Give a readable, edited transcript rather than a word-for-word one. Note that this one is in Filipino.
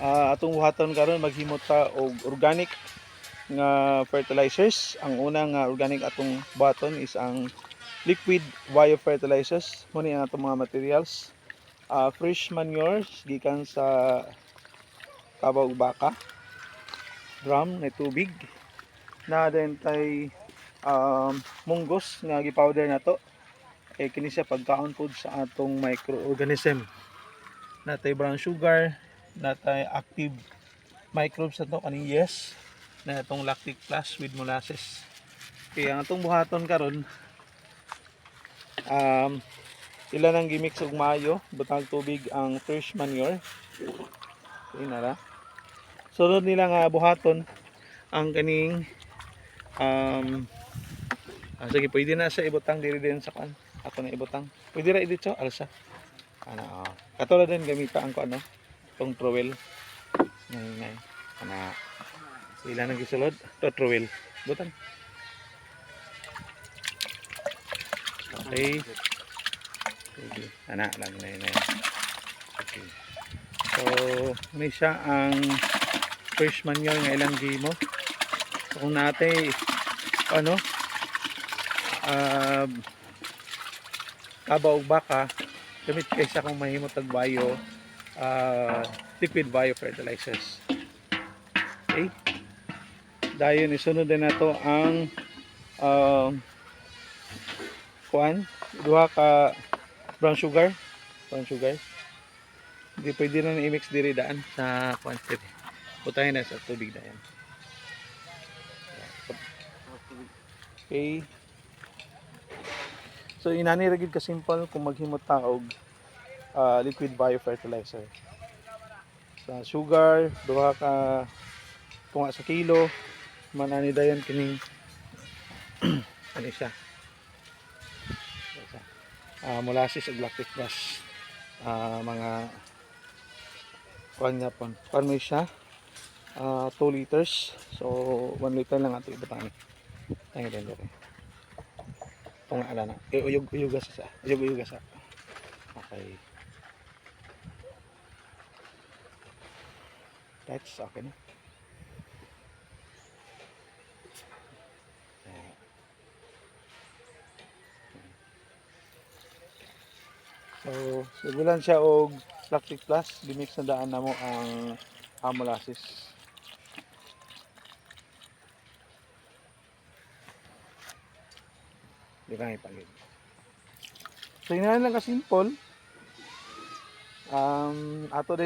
atong buhaton karon maghimot ta og organic nga fertilizers. Ang unang organic atong buhaton is ang liquid biofertilizers. Muni ang atong mga materials. Fresh manures gikan sa kabaw baka, drum na tubig, na din tay munggos nga gi-powder nato. Kini siya pagkaon pod sa atong microorganism. Natay brown sugar, natay active microbes nato kaning yeast, na itong lactic plus with molasses. Kaya ang atong buhaton karon ila nang gimix og maayo, butang tubig ang fresh manure. Okay nara. Sunod nila nga buhaton ang kaning sige, pwede na sa ibutang diri din sa kan. Ako na ibutang. Pwede ra dito alsa. Katulad din gamitaan ko tong trowel. Nay. Sila nang gisulod to trowel. Butang. Okay. Lang na. Okay. So, may siya ang fresh manure nga ilang gimo. So, kung natay kabaw baka, gamit kayo siya kung mahimot og bio liquid biofertilizers. Okay. Dayon isunod din nato ang duha ka brown sugar. Hindi pwede na i-mix diri daan sa quantity. Putahin na sa tubig dayan. Okay. So inani ra gid ka simple kung maghimot ta og liquid biofertilizer. Sa sugar, duha ka tunga sa kilo, manani dayon kining ano siya. Molasses ug lactic plus. Mga kuan may siya 2 liters. So 1 liter lang ato ibutang. Tangi din dere. Tunga ala na. Uyog sa. Okay. That's okay na. So, sigulan siya og lactic plus, gimix na daan namo ang molasses. Di ka ipagid. So, yun lang ka simple. Ato din